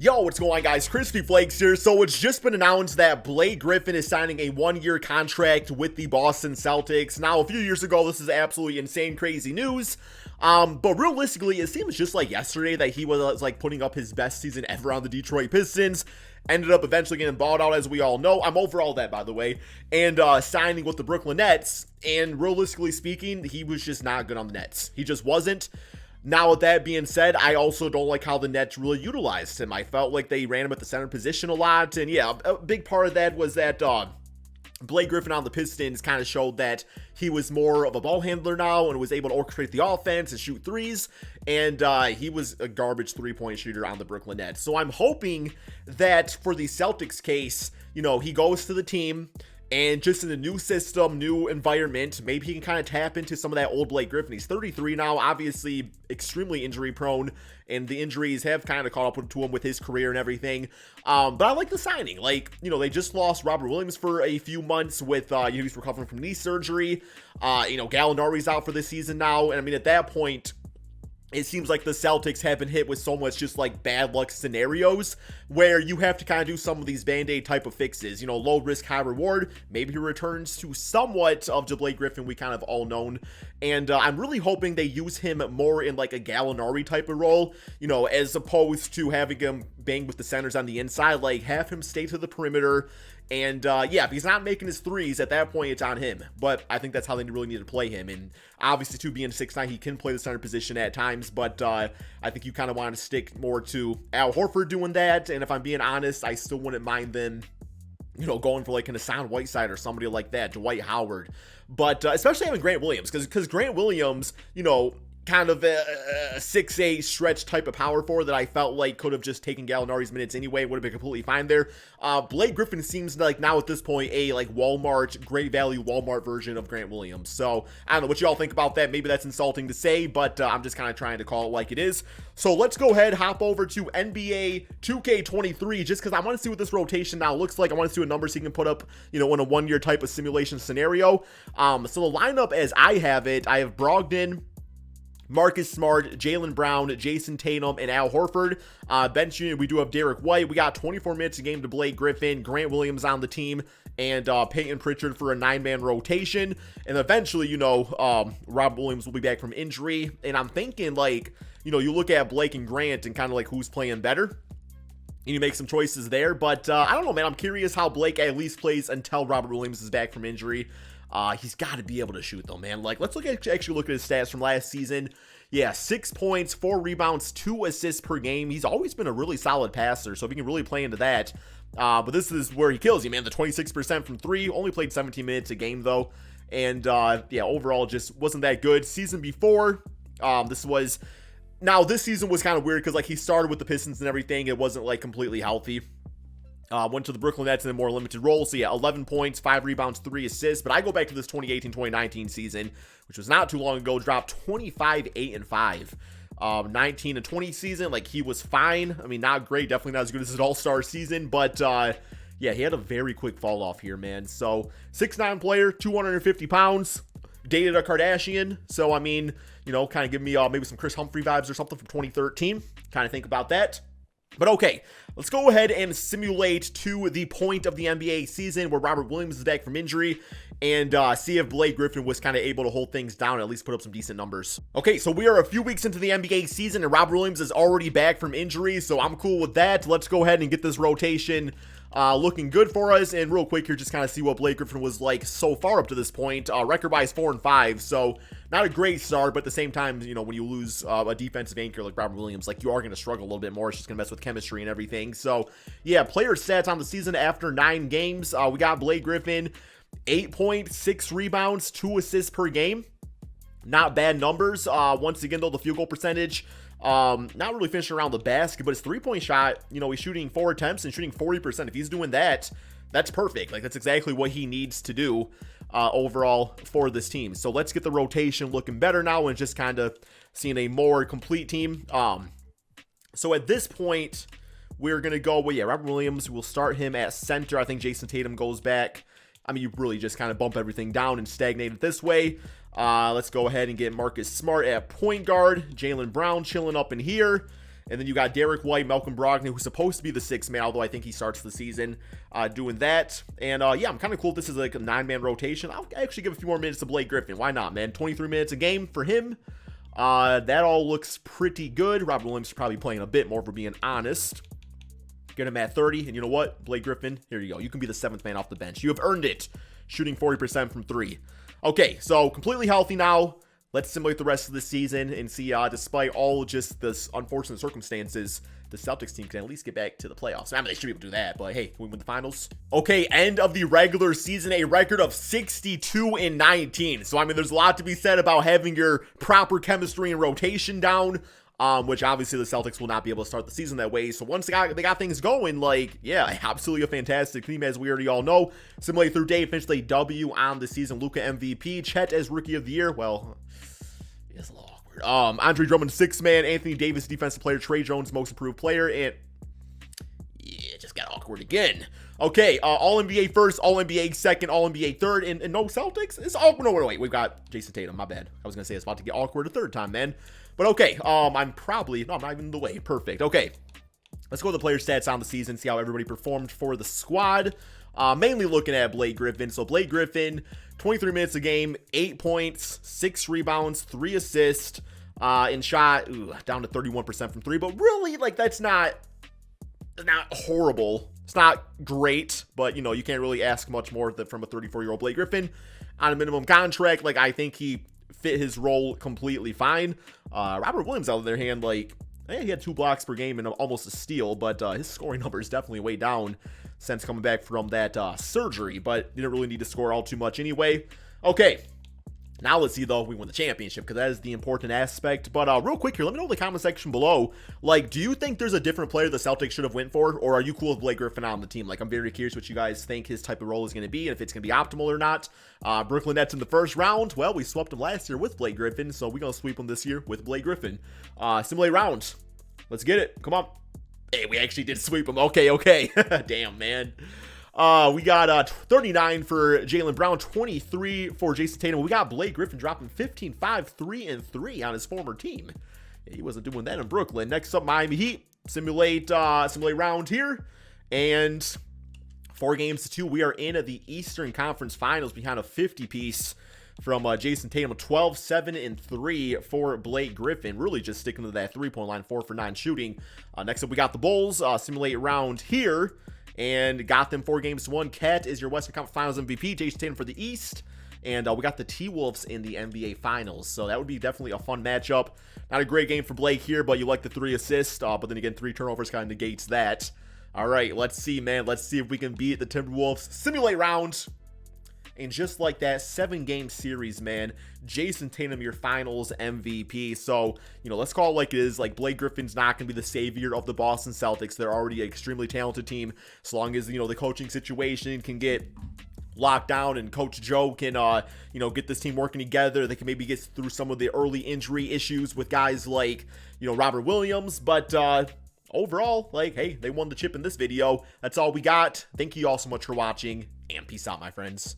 Yo, what's going on, guys? Crispy Flakes here. So it's just been announced that Blake Griffin is signing a one-year contract with the Boston Celtics. Now, a few years ago, this is absolutely insane, crazy news. But realistically, it seems just like yesterday that he was like putting up his best season ever on the Detroit Pistons. Ended up eventually getting bought out, as we all know. I'm over all that, by the way. And signing with the Brooklyn Nets. And realistically speaking, he was just not good on the Nets. He just wasn't. Now, with that being said, I also don't like how the Nets really utilized him. I felt like they ran him at the center position a lot. And yeah, a big part of that was that Blake Griffin on the Pistons kind of showed that he was more of a ball handler now and was able to orchestrate the offense and shoot threes. And he was a garbage three-point shooter on the Brooklyn Nets. So I'm hoping that for the Celtics case, you know, he goes to the team and just in a new system, new environment, maybe he can kind of tap into some of that old Blake Griffin. He's 33 now, obviously extremely injury prone, and the injuries have kind of caught up to him with his career and everything. But I like the signing. Like, you know, they just lost Robert Williams for a few months with, he's recovering from knee surgery. Gallinari's out for this season now. And I mean, at that point, it seems like the Celtics have been hit with so much just like bad luck scenarios where you have to kind of do some of these band-aid type of fixes, you know, low risk, high reward. Maybe he returns to somewhat of the Blake Griffin we kind of all known. And I'm really hoping they use him more in like a Gallinari type of role, you know, as opposed to having him bang with the centers on the inside. Like, have him stay to the perimeter. And yeah, if he's not making his threes, at that point, it's on him. But I think that's how they really need to play him. And obviously, too, being 6'9", he can play the center position at times. But I think you kind of want to stick more to Al Horford doing that. And if I'm being honest, I still wouldn't mind them, you know, going for like an Hassan Whiteside or somebody like that, Dwight Howard. But especially having Grant Williams, because Grant Williams, you know, kind of a 6'8" stretch type of power forward that I felt like could have just taken Gallinari's minutes anyway, would have been completely fine there. Blake Griffin seems like now at this point a like Walmart, great value Walmart version of Grant Williams. So I don't know what you all think about that. Maybe that's insulting to say, but I'm just kind of trying to call it like it is. So let's go ahead, hop over to NBA 2K23 just because I want to see what this rotation now looks like. I want to see what numbers he can put up, you know, in a one-year type of simulation scenario. So the lineup as I have it, I have Brogdon, Marcus Smart, Jaylen Brown, Jason Tatum, and Al Horford. Bench unit, we do have Derek White. We got 24 minutes a game to Blake Griffin, Grant Williams on the team, and Peyton Pritchard for a 9-man rotation. And eventually, you know, Rob Williams will be back from injury. And I'm thinking, like, you know, you look at Blake and Grant and kind of like who's playing better. And you make some choices there. But I don't know, man. I'm curious how Blake at least plays until Robert Williams is back from injury. He's got to be able to shoot, though, man. Like, let's actually look at his stats from last season. Yeah, 6 points, 4 rebounds, 2 assists per game. He's always been a really solid passer, so if he can really play into that. But this is where he kills you, man. The 26% from 3, only played 17 minutes a game, though. And, yeah, overall just wasn't that good. Season before, this season was kind of weird because, like, he started with the Pistons and everything. It wasn't, like, completely healthy. Went to the Brooklyn Nets in a more limited role. So, yeah, 11 points, 5 rebounds, 3 assists. But I go back to this 2018-2019 season, which was not too long ago, dropped 25, 8, and 5. 19 and 20 season, like, he was fine. I mean, not great. Definitely not as good as his all-star season. But, yeah, he had a very quick fall off here, man. So, 6'9" player, 250 pounds. Dated a Kardashian. So, I mean, you know, kind of give me maybe some Chris Humphrey vibes or something from 2013. Kind of think about that. But okay, let's go ahead and simulate to the point of the NBA season where Robert Williams is back from injury and see if Blake Griffin was kind of able to hold things down and at least put up some decent numbers. Okay, so we are a few weeks into the NBA season and Robert Williams is already back from injury, so I'm cool with that. Let's go ahead and get this rotation looking good for us. And real quick here, just kind of see what Blake Griffin was like so far up to this point. Record-wise 4-5, so not a great start, but at the same time, you know, when you lose a defensive anchor like Robert Williams, like, you are going to struggle a little bit more. It's just going to mess with chemistry and everything. So, yeah, player stats on the season after 9 games. We got Blake Griffin, 8 points, 6 rebounds, 2 assists per game. Not bad numbers. Once again, though, the field goal percentage, not really finishing around the basket, but his 3-point shot, you know, he's shooting 4 attempts and shooting 40%. If he's doing that, that's perfect. Like, that's exactly what he needs to do overall for this team. So let's get the rotation looking better now and just kind of seeing a more complete team. So at this point, we're going to go, well, yeah, Robert Williams, we'll start him at center. I think Jason Tatum goes back. I mean, you really just kind of bump everything down and stagnate it this way. Let's go ahead and get Marcus Smart at point guard. Jaylen Brown chilling up in here. And then you got Derek White, Malcolm Brogdon, who's supposed to be the 6th man, although I think he starts the season doing that. And yeah, I'm kind of cool if this is like a 9-man rotation. I'll actually give a few more minutes to Blake Griffin. Why not, man? 23 minutes a game for him. That all looks pretty good. Robert Williams is probably playing a bit more, for being honest. Get him at 30, and you know what? Blake Griffin, here you go. You can be the 7th man off the bench. You have earned it. Shooting 40% from 3. Okay, so completely healthy now. Let's simulate the rest of the season and see, despite all just this unfortunate circumstances, the Celtics team can at least get back to the playoffs. I mean, they should be able to do that, but hey, can we win the finals? Okay, end of the regular season, a record of 62-19. So, I mean, there's a lot to be said about having your proper chemistry and rotation down, which obviously the Celtics will not be able to start the season that way. So once they got things going, like, yeah, absolutely a fantastic team, as we already all know. Simulate through day, finished a W on the season. Luka MVP, Chet as Rookie of the Year. Well, it's a little awkward. Andre Drummond, 6th man. Anthony Davis, Defensive Player. Trey Jones, Most Improved Player. And yeah, it just got awkward again. Okay, All-NBA first, All-NBA second, All-NBA third, and no Celtics? It's awkward. No, wait, we've got Jason Tatum. My bad. I was going to say it's about to get awkward a third time, man. But okay, I'm not even in the way. Perfect. Okay, let's go to the player stats on the season, see how everybody performed for the squad. Mainly looking at Blake Griffin. So Blake Griffin, 23 minutes a game, 8 points, 6 rebounds, 3 assists, and shot down to 31% from 3. But really, like, that's not horrible. It's not great, but, you know, you can't really ask much more from a 34-year-old Blake Griffin on a minimum contract. Like, I think he fit his role completely fine. Robert Williams, on the other hand, like, he had 2 blocks per game and almost a steal, but his scoring number is definitely way down since coming back from that surgery, but didn't really need to score all too much anyway. Okay, now let's see, though, if we win the championship, because that is the important aspect. But real quick here, let me know in the comment section below, like, do you think there's a different player the Celtics should have went for, or are you cool with Blake Griffin on the team? Like, I'm very curious what you guys think his type of role is going to be, and if it's going to be optimal or not. Brooklyn Nets in the first round. Well, we swept them last year with Blake Griffin, so we're going to sweep them this year with Blake Griffin. Simulate round. Let's get it. Come on. Hey, we actually did sweep them. Okay. Damn, man. We got 39 for Jaylen Brown, 23 for Jason Tatum. We got Blake Griffin dropping 15, 5, 3, and 3 on his former team. He wasn't doing that in Brooklyn. Next up, Miami Heat. Simulate round here. And 4 games to 2. We are in the Eastern Conference Finals behind a 50-piece from Jason Tatum. 12, 7, and 3 for Blake Griffin. Really just sticking to that 3-point line, 4 for 9 shooting. Next up, we got the Bulls. Simulate round here. And got them 4 games to 1. Cat is your Western Conference Finals MVP. Jason Tatum for the East. And we got the T-Wolves in the NBA Finals. So that would be definitely a fun matchup. Not a great game for Blake here, but you like the 3 assists. But then again, 3 turnovers kind of negates that. All right, let's see, man. Let's see if we can beat the Timberwolves. Simulate round. And just like that, 7-game series, man. Jason Tatum, your finals MVP. So, you know, let's call it like it is. Like, Blake Griffin's not going to be the savior of the Boston Celtics. They're already an extremely talented team. As long as, you know, the coaching situation can get locked down and Coach Joe can, you know, get this team working together. They can maybe get through some of the early injury issues with guys like, you know, Robert Williams. But, overall, like, hey, they won the chip in this video. That's all we got. Thank you all so much for watching, and peace out, my friends.